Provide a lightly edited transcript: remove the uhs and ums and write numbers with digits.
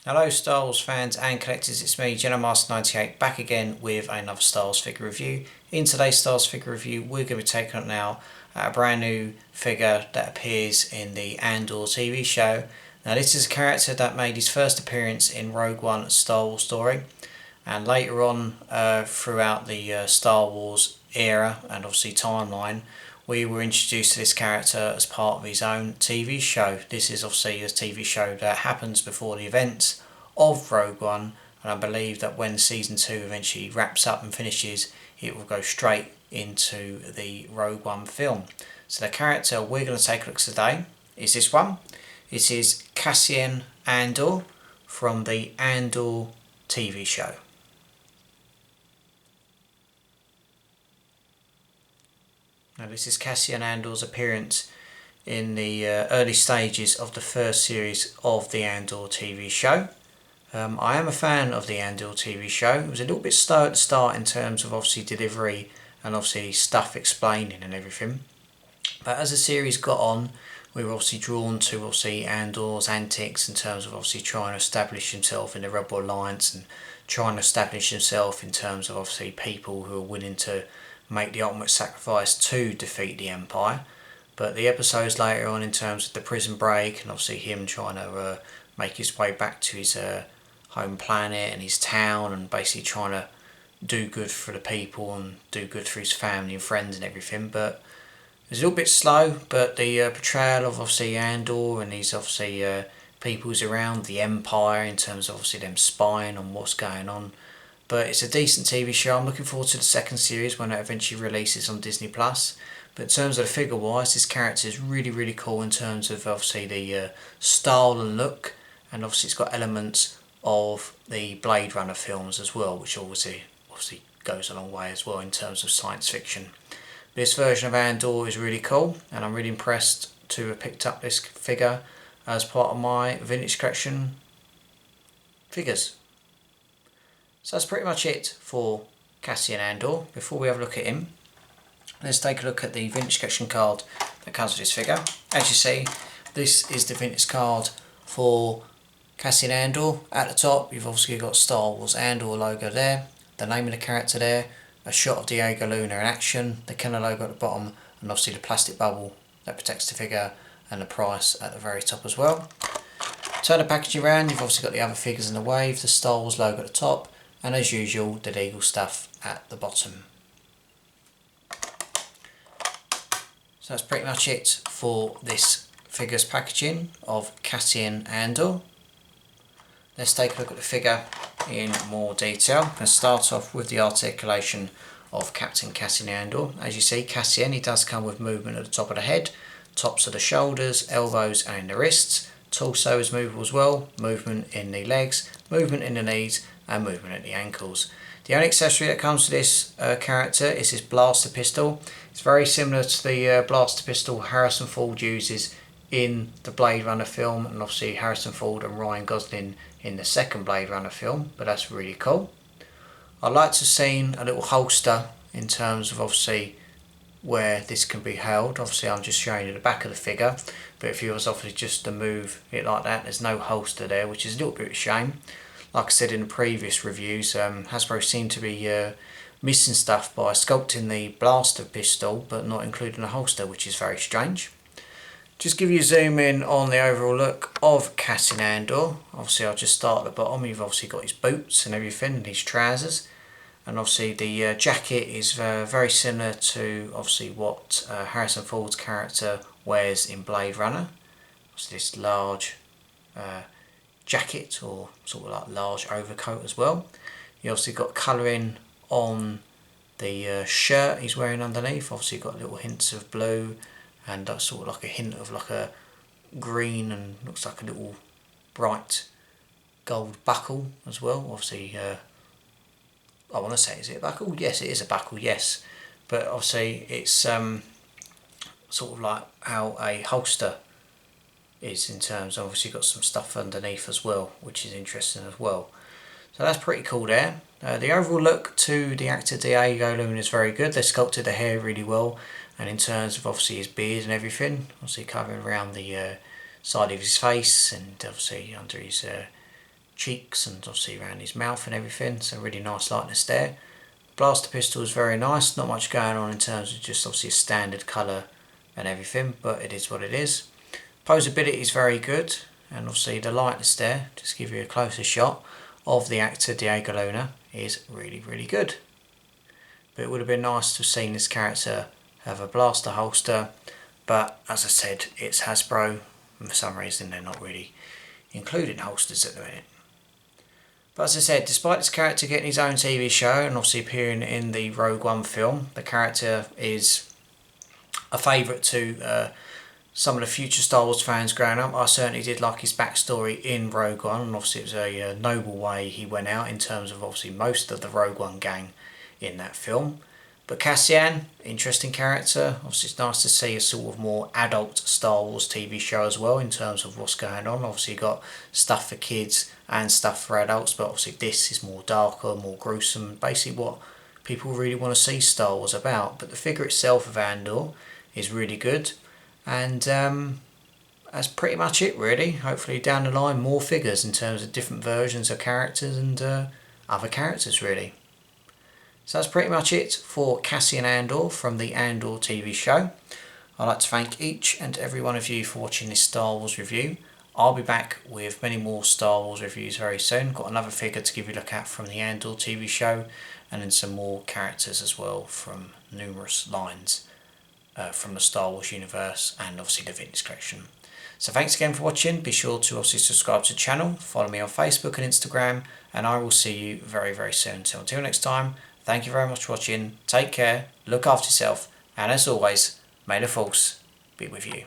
Hello Star Wars fans and collectors, it's me, Jedi98, back again with another Star Wars figure review. In today's Star Wars figure review, we're going to be taking up now a brand new figure that appears in the Andor TV show. Now this is a character that made his first appearance in Rogue One Star Wars story, and later on throughout the Star Wars era and obviously timeline, we were introduced to this character as part of his own TV show. This is obviously a TV show that happens before the events of Rogue One, and I believe that when season 2 eventually wraps up and finishes, it will go straight into the Rogue One film. So the character we're going to take a look at today is this one. It is Cassian Andor from the Andor TV show. Now this is Cassian Andor's appearance in the early stages of the first series of the Andor TV show. I am a fan of the Andor TV show. It was a little bit slow at the start in terms of obviously delivery and obviously stuff explaining and everything. But as the series got on, we were obviously drawn to obviously Andor's antics in terms of obviously trying to establish himself in the Rebel Alliance and trying to establish himself in terms of obviously people who are willing to make the ultimate sacrifice to defeat the Empire. But the episodes later on in terms of the prison break and obviously him trying to make his way back to his home planet and his town and basically trying to do good for the people and do good for his family and friends and everything. But it's a little bit slow, but the portrayal of obviously Andor and these obviously people who's around the Empire in terms of obviously them spying on what's going on. But it's a decent TV show. I'm looking forward to the second series when it eventually releases on Disney+. But in terms of the figure wise, this character is really cool in terms of obviously the style and look, and obviously it's got elements of the Blade Runner films as well, which obviously goes a long way as well in terms of science fiction. This version of Andor is really cool, and I'm really impressed to have picked up this figure as part of my vintage collection figures. So that's pretty much it for Cassian Andor. Before we have a look at him, let's take a look at the vintage collection card that comes with this figure. As you see, this is the vintage card for Cassian Andor. At the top, you've obviously got Star Wars Andor logo there, the name of the character there, a shot of Diego Luna in action, the Kenner logo at the bottom, and obviously the plastic bubble that protects the figure, and the price at the very top as well. Turn the packaging around, you've obviously got the other figures in the wave, the Star Wars logo at the top, and as usual, the legal stuff at the bottom. So that's pretty much it for this figure's packaging of Cassian Andor. Let's take a look at the figure in more detail. I'm going to start off with the articulation of Captain Cassian Andor. As you see, Cassian, he does come with movement at the top of the head, tops of the shoulders, elbows and the wrists. Torso is movable as well, movement in the legs, movement in the knees and movement at the ankles. The only accessory that comes to this character is his blaster pistol. It's very similar to the blaster pistol Harrison Ford uses in the Blade Runner film, and obviously Harrison Ford and Ryan Gosling in the second Blade Runner film, but that's really cool. I'd like to have seen a little holster in terms of obviously where this can be held. Obviously I'm just showing you the back of the figure, but if you was obviously just to move it like that, there's no holster there, which is a little bit of a shame. Like I said in the previous reviews, Hasbro seemed to be missing stuff by sculpting the blaster pistol but not including a holster, which is very strange. Just give you a zoom in on the overall look of Cassian Andor. Obviously I'll just start at the bottom. You've obviously got his boots and everything and his trousers. And obviously the jacket is very similar to obviously what Harrison Ford's character wears in Blade Runner. Obviously this large jacket, or sort of like large overcoat as well. You obviously got colouring on the shirt he's wearing underneath. Obviously got little hints of blue and sort of like a hint of like a green, and looks like a little bright gold buckle as well. Obviously I want to say, is it a buckle? Yes, it is a buckle, yes. But obviously it's sort of like how a holster is in terms of obviously got some stuff underneath as well, which is interesting as well. So that's pretty cool there. The overall look to the actor Diego Luna is very good. They sculpted the hair really well, and in terms of obviously his beard and everything, obviously covering around the side of his face and obviously under his cheeks and obviously around his mouth and everything, so really nice lightness there. Blaster pistol is very nice, not much going on in terms of just obviously a standard colour and everything, but it is what it is. Posability is very good, and obviously the lightness there, just to give you a closer shot of the actor Diego Luna, is really good. But it would have been nice to have seen this character have a blaster holster, but as I said, it's Hasbro, and for some reason they're not really including holsters at the minute. But as I said, despite this character getting his own TV show and obviously appearing in the Rogue One film, the character is a favourite to some of the future Star Wars fans growing up. I certainly did like his backstory in Rogue One, and obviously it was a noble way he went out in terms of obviously most of the Rogue One gang in that film. But Cassian, interesting character. Obviously it's nice to see a sort of more adult Star Wars TV show as well in terms of what's going on. Obviously you've got stuff for kids and stuff for adults, but obviously this is more darker, more gruesome, basically what people really want to see Star Wars about. But the figure itself of Andor is really good, and that's pretty much it really. Hopefully down the line more figures in terms of different versions of characters and other characters really. So that's pretty much it for Cassian Andor from the Andor TV show. I'd like to thank each and every one of you for watching this Star Wars review. I'll be back with many more Star Wars reviews very soon. Got another figure to give you a look at from the Andor TV show, and then some more characters as well from numerous lines from the Star Wars universe and obviously the vintage collection. So thanks again for watching. Be sure to obviously subscribe to the channel, follow me on Facebook and Instagram, and I will see you very soon. So until next time, thank you very much for watching. Take care, look after yourself, and as always, may the Force be with you.